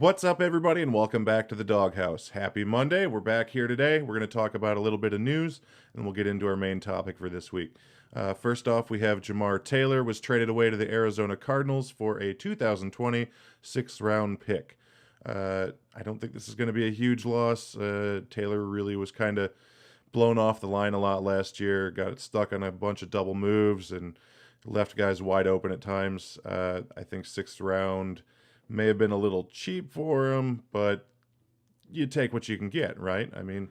What's up, everybody, and welcome back to the Doghouse. Happy Monday. We're back here today. We're going to talk about a little bit of news, and we'll get into our main topic for this week. First off, we have Jamar Taylor was traded away to the Arizona Cardinals for a 2020 sixth-round pick. I don't think this is going to be a huge loss. Taylor really was kind of blown off the line a lot last year, got it stuck on a bunch of double moves, and left guys wide open at times. I think sixth round may have been a little cheap for him, but you take what you can get, right? I mean,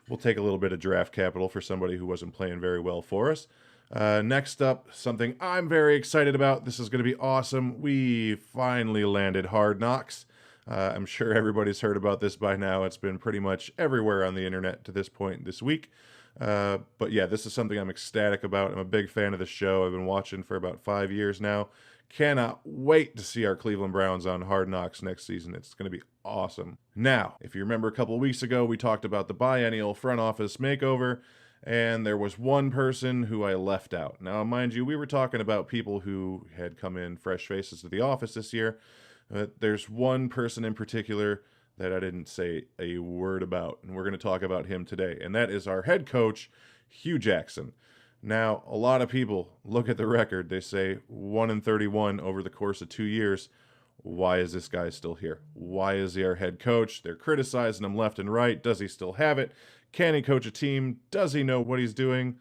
we'll take a little bit of draft capital for somebody who wasn't playing very well for us. Next up, something I'm very excited about. This is going to be awesome. We finally landed Hard Knocks. I'm sure everybody's heard about this by now. It's been pretty much everywhere on the internet to this point this week. But yeah, this is something I'm ecstatic about. I'm a big fan of the show. I've been watching for about 5 years now. Cannot wait to see our Cleveland Browns on Hard Knocks next season. It's going to be awesome. Now, if you remember a couple of weeks ago, we talked about the biennial front office makeover, and there was one person who I left out. Now, mind you, we were talking about people who had come in fresh faces to the office this year. There's one person in particular that I didn't say a word about, and we're going to talk about him today, and that is our head coach, Hue Jackson. Now, a lot of people look at the record. They say 1-31 over the course of 2 years. Why is this guy still here? Why is he our head coach? They're criticizing him left and right. Does he still have it? Can he coach a team? Does he know what he's doing?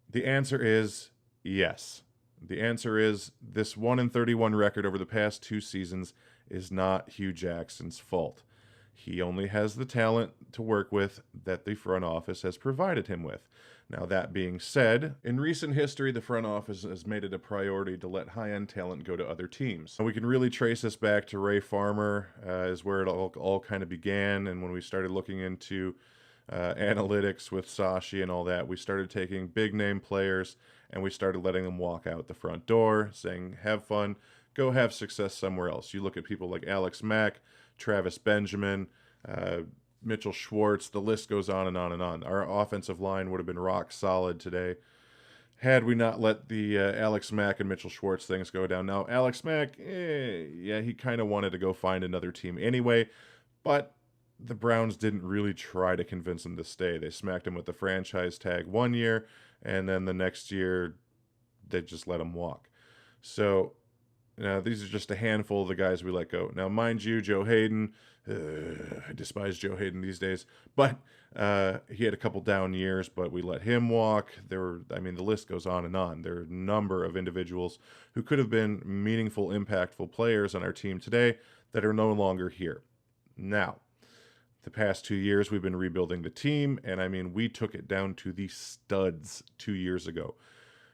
The answer is yes. The answer is this 1-31 record over the past 2 seasons is not Hue Jackson's fault. He only has the talent to work with that the front office has provided him with. Now, that being said, in recent history, the front office has made it a priority to let high-end talent go to other teams. And we can really trace this back to Ray Farmer, is where it all kind of began. And when we started looking into analytics with Sashi and all that, we started taking big-name players and we started letting them walk out the front door, saying, have fun, go have success somewhere else. You look at people like Alex Mack, Travis Benjamin, Mitchell Schwartz, the list goes on and on and on. Our offensive line would have been rock solid today had we not let the Alex Mack and Mitchell Schwartz things go down. Now, Alex Mack, yeah, he kind of wanted to go find another team anyway, but the Browns didn't really try to convince him to stay. They smacked him with the franchise tag 1 year, and then the next year they just let him walk. So now, these are just a handful of the guys we let go. Now, mind you, Joe Hayden, I despise Joe Hayden these days, but he had a couple down years, but we let him walk. The list goes on and on. There are a number of individuals who could have been meaningful, impactful players on our team today that are no longer here. Now, the past 2 years, we've been rebuilding the team, and we took it down to the studs 2 years ago.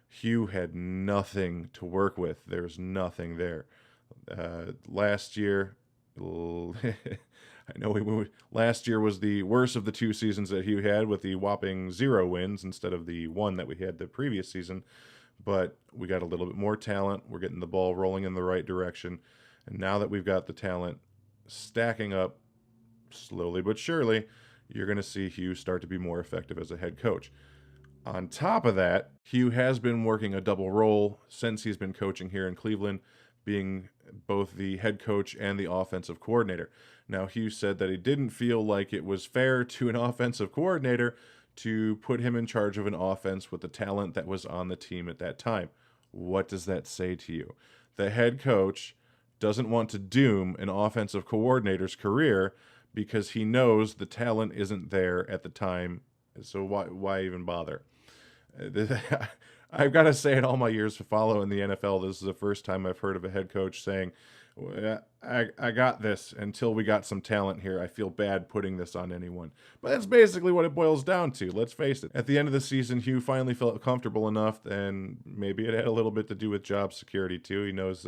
Hue had nothing to work with. There's nothing there. Last year, last year was the worst of the 2 seasons that Hue had, with the whopping 0 wins instead of the 1 that we had the previous season. But we got a little bit more talent. We're getting the ball rolling in the right direction. And now that we've got the talent stacking up slowly but surely, you're going to see Hue start to be more effective as a head coach. On top of that, Hue has been working a double role since he's been coaching here in Cleveland, being both the head coach and the offensive coordinator. Now, Hue said that he didn't feel like it was fair to an offensive coordinator to put him in charge of an offense with the talent that was on the team at that time. What does that say to you? The head coach doesn't want to doom an offensive coordinator's career because he knows the talent isn't there at the time. So why even bother? I've got to say, in all my years of following the NFL, this is the first time I've heard of a head coach saying, I got this until we got some talent here. I feel bad putting this on anyone. But that's basically what it boils down to. Let's face it. At the end of the season, Hue finally felt comfortable enough, and maybe it had a little bit to do with job security too. He knows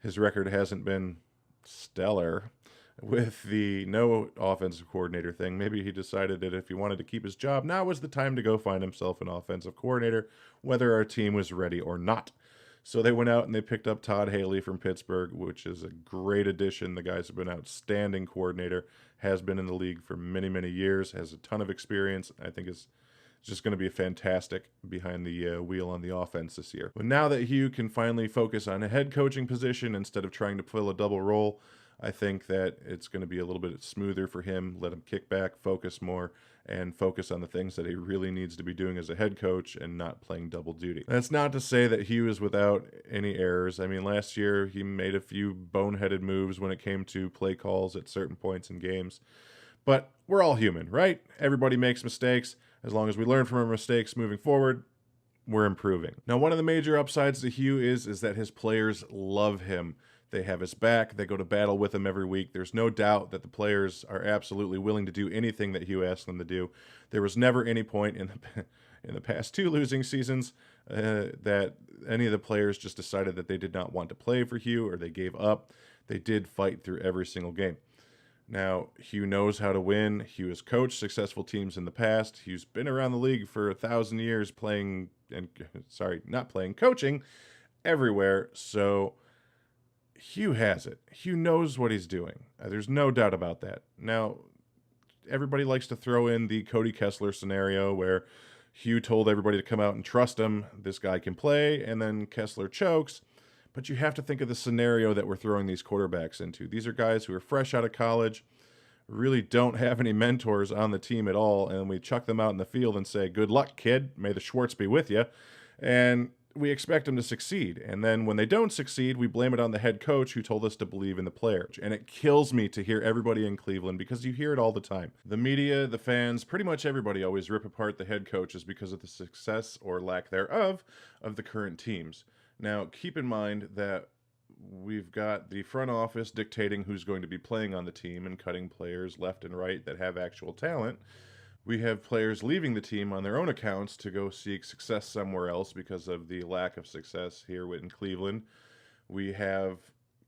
his record hasn't been stellar with the no offensive coordinator thing. Maybe he decided that if he wanted to keep his job, now was the time to go find himself an offensive coordinator, whether our team was ready or not. So they went out and they picked up Todd Haley from Pittsburgh, which is a great addition. The guy's been an outstanding coordinator, has been in the league for many, many years, has a ton of experience. I think is just going to be fantastic behind the wheel on the offense this year. But now that Hue can finally focus on a head coaching position instead of trying to fill a double role, I think that it's going to be a little bit smoother for him. Let him kick back, focus more, and focus on the things that he really needs to be doing as a head coach and not playing double duty. That's not to say that Hugh is without any errors. I mean, last year he made a few boneheaded moves when it came to play calls at certain points in games. But we're all human, right? Everybody makes mistakes. As long as we learn from our mistakes moving forward, we're improving. Now, one of the major upsides to Hugh is that his players love him. They have his back. They go to battle with him every week. There's no doubt that the players are absolutely willing to do anything that Hugh asks them to do. There was never any point in the past 2 losing seasons that any of the players just decided that they did not want to play for Hugh or they gave up. They did fight through every single game. Now, Hugh knows how to win. Hugh has coached successful teams in the past. Hugh's been around the league for 1,000 years coaching everywhere. So Hugh has it. Hugh knows what he's doing. There's no doubt about that. Now, everybody likes to throw in the Cody Kessler scenario where Hugh told everybody to come out and trust him. This guy can play, and then Kessler chokes. But you have to think of the scenario that we're throwing these quarterbacks into. These are guys who are fresh out of college, really don't have any mentors on the team at all, and we chuck them out in the field and say, good luck, kid. May the Schwartz be with you. And we expect them to succeed. And then when they don't succeed, we blame it on the head coach who told us to believe in the player. And it kills me to hear everybody in Cleveland, because you hear it all the time. The media, the fans, pretty much everybody always rip apart the head coaches because of the success or lack thereof of the current teams. Now, keep in mind that we've got the front office dictating who's going to be playing on the team and cutting players left and right that have actual talent. We have players leaving the team on their own accounts to go seek success somewhere else because of the lack of success here in Cleveland. We have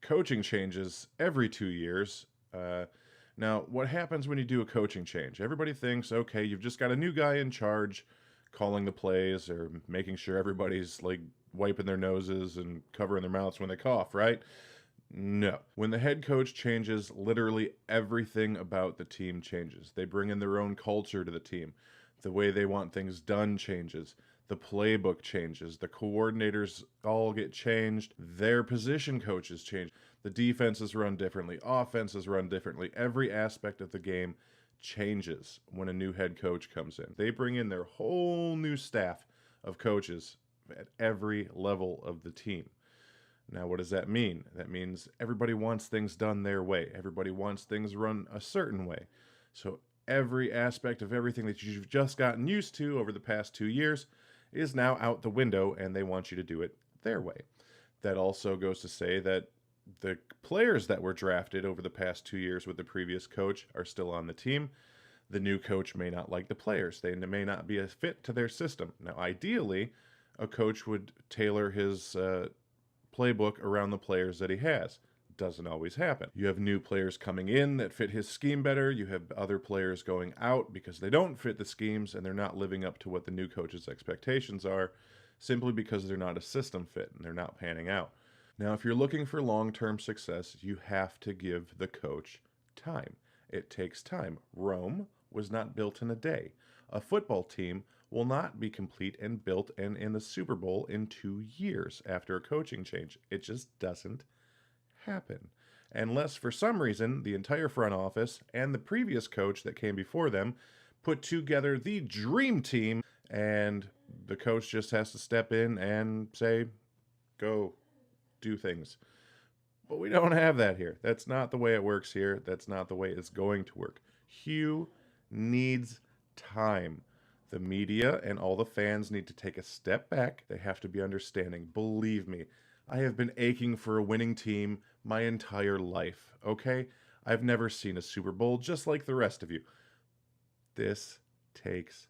coaching changes every 2 years. Now, what happens when you do a coaching change? Everybody thinks, okay, you've just got a new guy in charge calling the plays or making sure everybody's like wiping their noses and covering their mouths when they cough, right? No. When the head coach changes, literally everything about the team changes. They bring in their own culture to the team. The way they want things done changes. The playbook changes. The coordinators all get changed. Their position coaches change. The defenses run differently. Offenses run differently. Every aspect of the game changes when a new head coach comes in. They bring in their whole new staff of coaches at every level of the team. Now, what does that mean? That means everybody wants things done their way. Everybody wants things run a certain way. So every aspect of everything that you've just gotten used to over the past 2 years is now out the window, and they want you to do it their way. That also goes to say that the players that were drafted over the past 2 years with the previous coach are still on the team. The new coach may not like the players. They may not be a fit to their system. Now, ideally, a coach would tailor his playbook around the players that he has. Doesn't always happen. You have new players coming in that fit his scheme better. You have other players going out because they don't fit the schemes and they're not living up to what the new coach's expectations are, simply because they're not a system fit and they're not panning out. Now, if you're looking for long-term success, you have to give the coach time. It takes time. Rome was not built in a day. A football team will not be complete and built and in the Super Bowl in 2 years after a coaching change. It just doesn't happen. Unless, for some reason, the entire front office and the previous coach that came before them put together the dream team, and the coach just has to step in and say, go do things. But we don't have that here. That's not the way it works here. That's not the way it's going to work. Hugh needs time. The media and all the fans need to take a step back. They have to be understanding. Believe me, I have been aching for a winning team my entire life, okay? I've never seen a Super Bowl just like the rest of you. This takes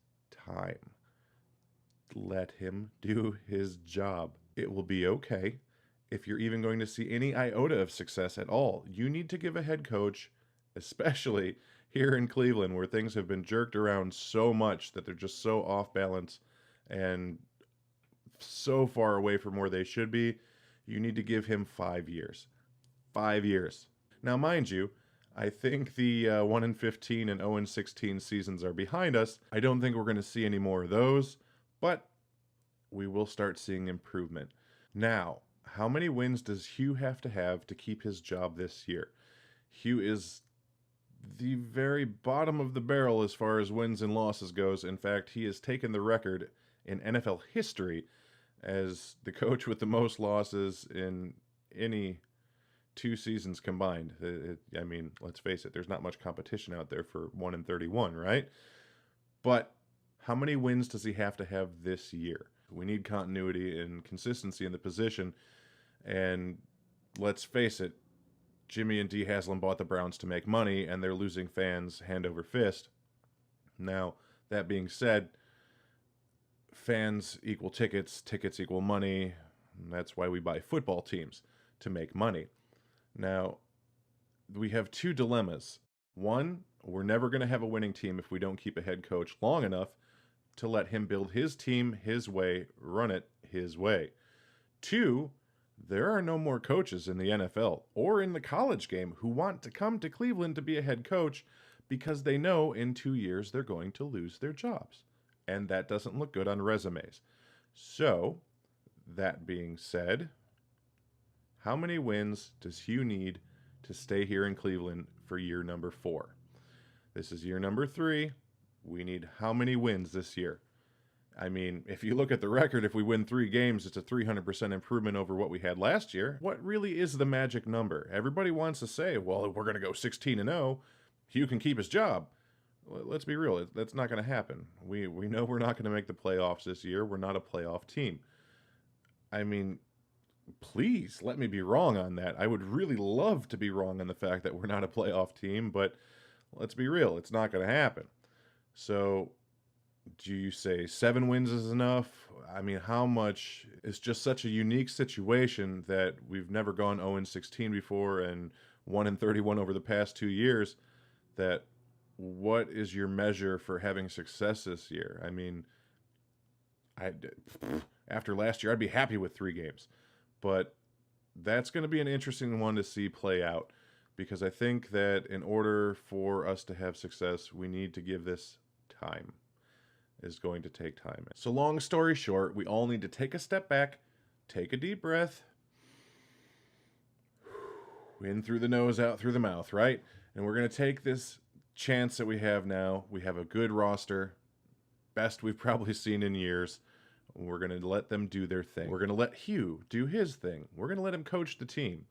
time. Let him do his job. It will be okay. If you're even going to see any iota of success at all, you need to give a head coach, especially here in Cleveland, where things have been jerked around so much that they're just so off balance and so far away from where they should be, you need to give him 5 years. 5 years. Now, mind you, I think the 1-15 and 0-16 seasons are behind us. I don't think we're going to see any more of those, but we will start seeing improvement. Now, how many wins does Hugh have to keep his job this year? Hue is the very bottom of the barrel as far as wins and losses goes. In fact, he has taken the record in NFL history as the coach with the most losses in any 2 seasons combined. I mean, let's face it, there's not much competition out there for 1-31, right? But how many wins does he have to have this year? We need continuity and consistency in the position. And let's face it, Jimmy and Dee Haslam bought the Browns to make money, and they're losing fans hand over fist. Now, that being said, fans equal tickets, tickets equal money. And that's why we buy football teams, to make money. Now, we have two dilemmas. One, we're never going to have a winning team if we don't keep a head coach long enough to let him build his team his way, run it his way. Two, there are no more coaches in the NFL or in the college game who want to come to Cleveland to be a head coach because they know in 2 years they're going to lose their jobs. And that doesn't look good on resumes. So, that being said, how many wins does Hue need to stay here in Cleveland for year number 4? This is year number 3. We need how many wins this year? I mean, if you look at the record, if we win 3 games, it's a 300% improvement over what we had last year. What really is the magic number? Everybody wants to say, well, we're going to go 16-0. Hue can keep his job. Let's be real. That's not going to happen. We know we're not going to make the playoffs this year. We're not a playoff team. I mean, please let me be wrong on that. I would really love to be wrong on the fact that we're not a playoff team, but let's be real. It's not going to happen. So do you say 7 wins is enough? I mean, how much? It's just such a unique situation that we've never gone 0-16 before and 1-31 over the past 2 years. That what is your measure for having success this year? I mean, after last year, I'd be happy with 3 games. But that's going to be an interesting one to see play out, because I think that in order for us to have success, we need to give this time. Is going to take time. So long story short, we all need to take a step back, take a deep breath, in through the nose, out through the mouth, right? And we're going to take this chance that we have now. We have a good roster, best we've probably seen in years. We're going to let them do their thing. We're going to let Hue do his thing. We're going to let him coach the team.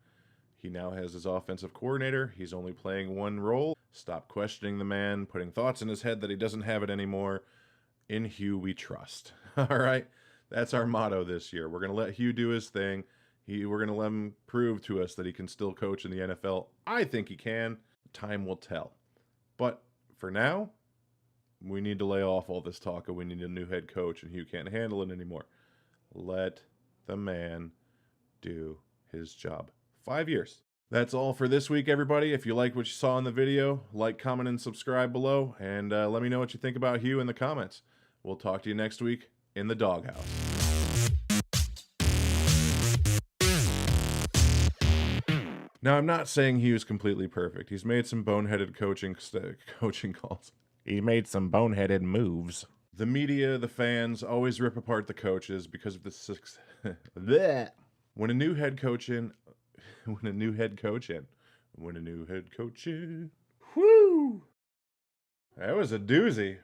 He now has his offensive coordinator. He's only playing one role. Stop questioning the man, putting thoughts in his head that he doesn't have it anymore. In Hue we trust. All right? That's our motto this year. We're going to let Hue do his thing. We're going to let him prove to us that he can still coach in the NFL. I think he can. Time will tell. But for now, we need to lay off all this talk of we need a new head coach and Hue can't handle it anymore. Let the man do his job. 5 years. That's all for this week, everybody. If you like what you saw in the video, like, comment, and subscribe below. And let me know what you think about Hue in the comments. We'll talk to you next week in the doghouse. Now, I'm not saying Hue's completely perfect. He's made some boneheaded coaching calls. He made some boneheaded moves. The media, the fans, always rip apart the coaches because of the success. When a new head coach in, whoo! That was a doozy.